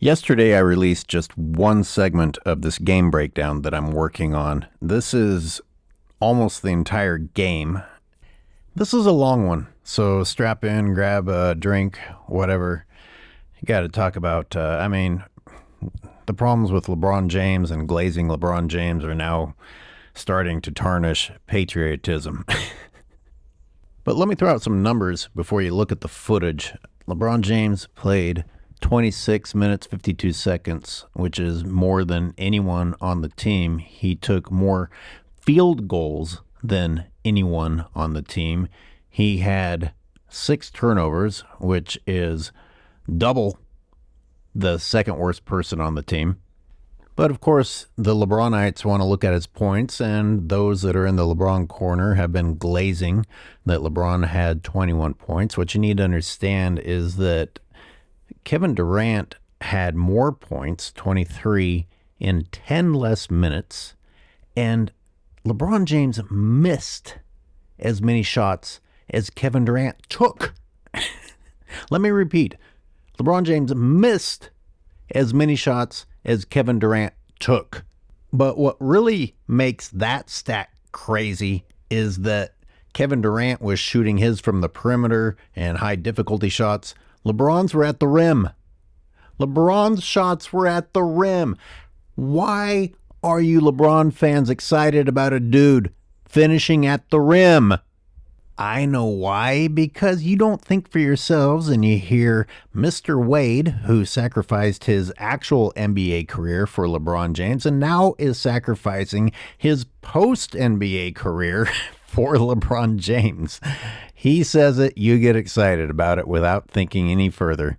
Yesterday, I released just one segment of this game breakdown that I'm working on. This is almost the entire game. This is a long one, so strap in, grab a drink, whatever. You got to talk about, the problems with LeBron James and glazing LeBron James are now starting to tarnish patriotism. But let me throw out some numbers before you look at the footage. LeBron James played 26 minutes, 52 seconds, which is more than anyone on the team. He took more field goals than anyone on the team. He had 6 turnovers, which is double the second worst person on the team. But of course, the LeBronites want to look at his points, and those that are in the LeBron corner have been glazing that LeBron had 21 points. What you need to understand is that Kevin Durant had more points, 23, in 10 less minutes, and LeBron James missed as many shots as Kevin Durant took. Let me repeat. LeBron James missed as many shots as Kevin Durant took. But what really makes that stat crazy is that Kevin Durant was shooting his from the perimeter and high difficulty shots. LeBron's were at the rim. LeBron's shots were at the rim. Why are you LeBron fans excited about a dude finishing at the rim? I know why, because you don't think for yourselves and you hear Mr. Wade, who sacrificed his actual NBA career for LeBron James and now is sacrificing his post-NBA career for LeBron James. He says it, you get excited about it without thinking any further.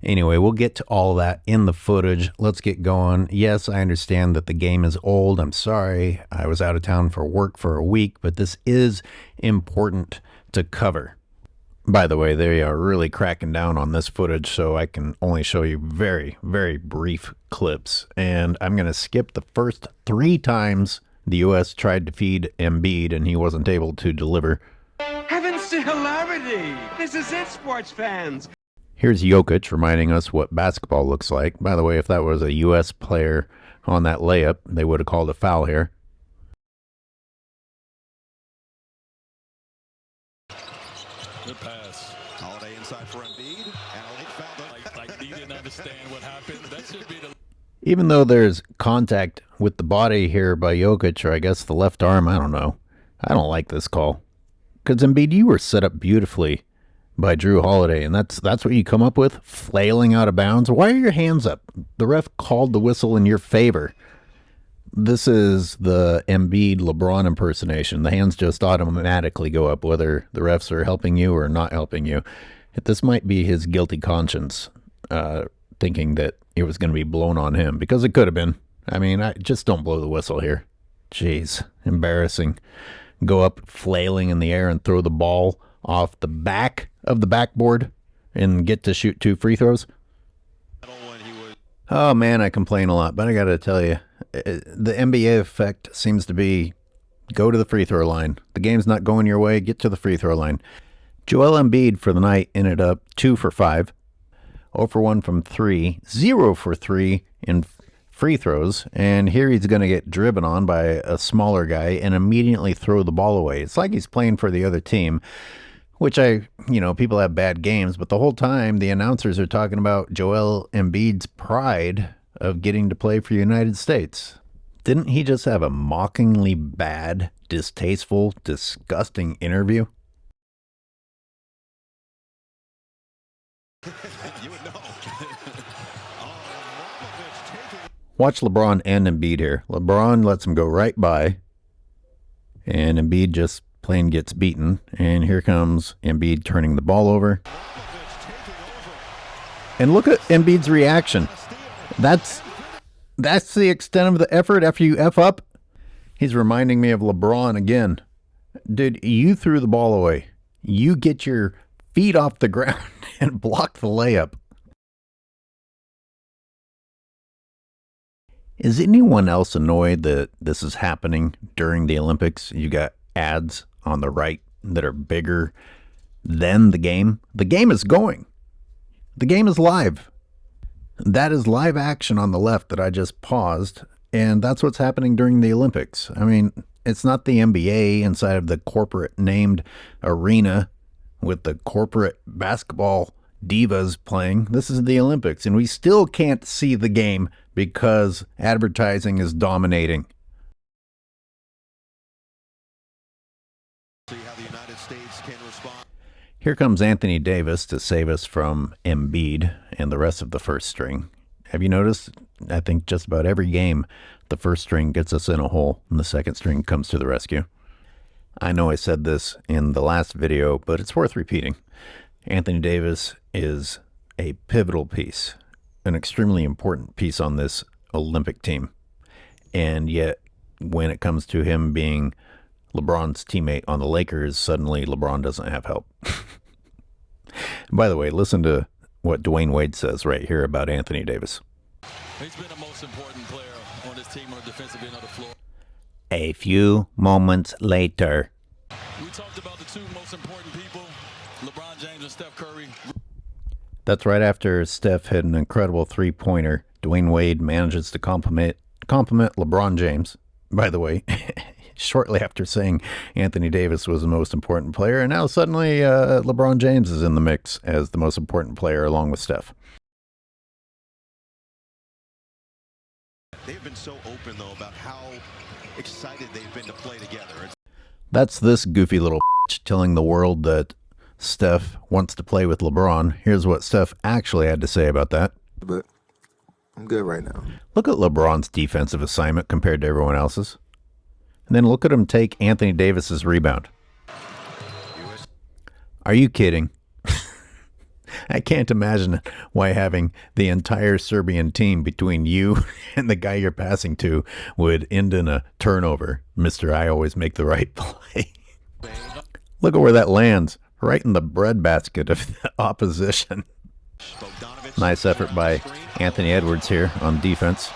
Anyway, we'll get to all that in the footage. Let's get going. Yes, I understand that the game is old. I'm sorry. I was out of town for work for a week, but this is important to cover. By the way, they are really cracking down on this footage, so I can only show you very, very brief clips. And I'm going to skip the first 3 times the U.S. tried to feed Embiid and he wasn't able to deliver. Heavens to hilarity! This is it, sports fans! Here's Jokic reminding us what basketball looks like. By the way, if that was a U.S. player on that layup, they would have called a foul here. Good pass. Holiday inside for Embiid. And found like he didn't understand what happened. That should be the... Even though there's contact with the body here by Jokic, or I guess the left arm, I don't know. I don't like this call. Because Embiid, you were set up beautifully by Drew Holiday, and that's what you come up with? Flailing out of bounds? Why are your hands up? The ref called the whistle in your favor. This is the Embiid LeBron impersonation. The hands just automatically go up, whether the refs are helping you or not helping you. This might be his guilty conscience, thinking that it was going to be blown on him, because it could have been. I mean, just don't blow the whistle here. Jeez, embarrassing. Go up flailing in the air and throw the ball off the back of the backboard and get to shoot 2 free throws. Oh man, I complain a lot, but I gotta tell you, the NBA effect seems to be go to the free throw line. The game's not going your way, get to the free throw line. Joel Embiid for the night ended up 2 for 5, 0 for 1 from 3, 0 for 3 in free throws, and here he's going to get driven on by a smaller guy and immediately throw the ball away. It's like he's playing for the other team, which people have bad games, but the whole time the announcers are talking about Joel Embiid's pride of getting to play for the United States. Didn't he just have a mockingly bad, distasteful, disgusting interview? Watch LeBron and Embiid here. LeBron lets him go right by, and Embiid just plain gets beaten. And here comes Embiid turning the ball over. And look at Embiid's reaction. That's the extent of the effort after you F up. He's reminding me of LeBron again. Dude, you threw the ball away. You get your feet off the ground and block the layup. Is anyone else annoyed that this is happening during the Olympics? You got ads on the right that are bigger than the game. The game is going. The game is live. That is live action on the left that I just paused, and that's what's happening during the Olympics. I mean, it's not the NBA inside of the corporate named arena with the corporate basketball divas playing. This is the Olympics, and we still can't see the game because advertising is dominating. See how the United States can respond. Here comes Anthony Davis to save us from Embiid and the rest of the first string. Have you noticed? I think just about every game, the first string gets us in a hole and the second string comes to the rescue. I know I said this in the last video, but it's worth repeating. Anthony Davis is a pivotal piece, an extremely important piece on this Olympic team. And yet, when it comes to him being LeBron's teammate on the Lakers, suddenly LeBron doesn't have help. By the way, listen to what Dwayne Wade says right here about Anthony Davis. He's been the most important player on this team on the defensive end of the floor. A few moments later. We talked about the two most important people, LeBron James and Steph Curry. That's right after Steph hit an incredible three-pointer. Dwayne Wade manages to compliment LeBron James. By the way, shortly after saying Anthony Davis was the most important player, and now suddenly LeBron James is in the mix as the most important player along with Steph. They've been so open, though, about how excited they've been to play together. That's this goofy little telling the world that Steph wants to play with LeBron. Here's what Steph actually had to say about that. But I'm good right now. Look at LeBron's defensive assignment compared to everyone else's. And then look at him take Anthony Davis's rebound. Are you kidding? I can't imagine why having the entire Serbian team between you and the guy you're passing to would end in a turnover. Mr. I always make the right play. Look at where that lands. Right in the breadbasket of the opposition. Nice effort by Anthony Edwards here on defense.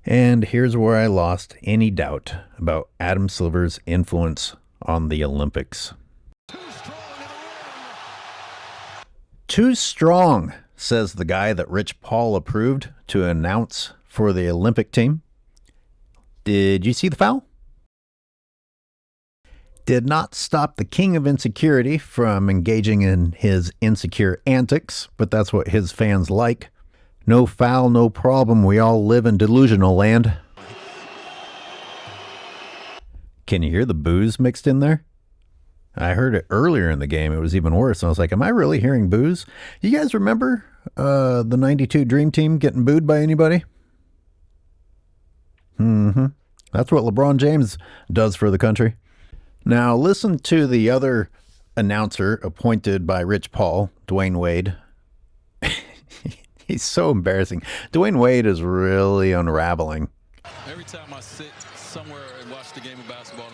And here's where I lost any doubt about Adam Silver's influence on the Olympics. Too strong, says the guy that Rich Paul approved to announce for the Olympic team. Did you see the foul? Did not stop the king of insecurity from engaging in his insecure antics, but that's what his fans like. No foul, no problem. We all live in delusional land. Can you hear the boos mixed in there? I heard it earlier in the game. It was even worse. I was like, am I really hearing boos? You guys remember the 92 Dream Team getting booed by anybody? That's what LeBron James does for the country. Now, listen to the other announcer appointed by Rich Paul, Dwayne Wade. He's so embarrassing. Dwayne Wade is really unraveling. Every time I sit somewhere and watch the game of basketball.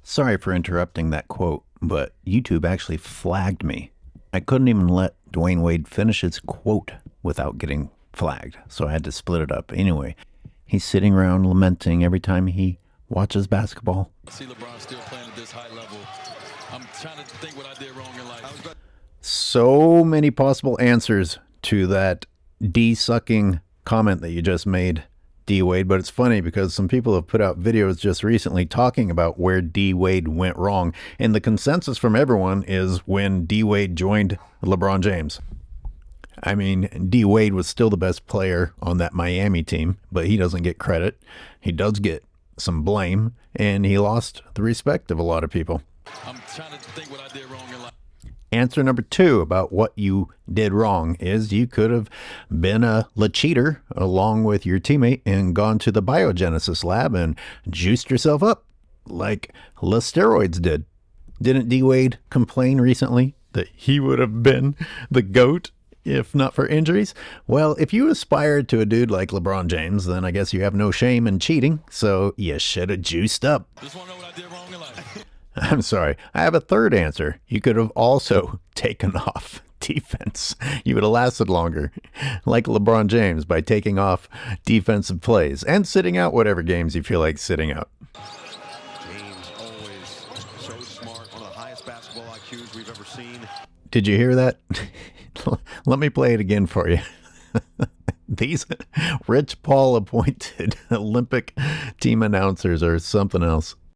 Sorry for interrupting that quote, but YouTube actually flagged me. I couldn't even let Dwayne Wade finish his quote without getting flagged, so I had to split it up. Anyway, he's sitting around lamenting every time he watches basketball. I see LeBron still playing at this high level. I'm trying to think what I did wrong in life. So many possible answers to that D-sucking comment that you just made, D. Wade, but it's funny because some people have put out videos just recently talking about where D. Wade went wrong, and the consensus from everyone is when D. Wade joined LeBron James. I mean, D. Wade was still the best player on that Miami team, but he doesn't get credit. He does get some blame, and he lost the respect of a lot of people. I'm trying to think what I did wrong in life. Answer number 2 about what you did wrong is you could have been a cheater along with your teammate and gone to the biogenesis lab and juiced yourself up like steroids did. Didn't D. Wade complain recently that he would have been the GOAT if not for injuries? Well, if you aspired to a dude like LeBron James, then I guess you have no shame in cheating, so you should have juiced up. Just want to know what I did wrong in life. I'm sorry. I have a third answer. You could have also taken off defense. You would have lasted longer, like LeBron James, by taking off defensive plays and sitting out whatever games you feel like sitting out. James always so smart, one of the highest basketball IQs we've ever seen. Did you hear that? Let me play it again for you. These Rich Paul appointed Olympic team announcers are something else.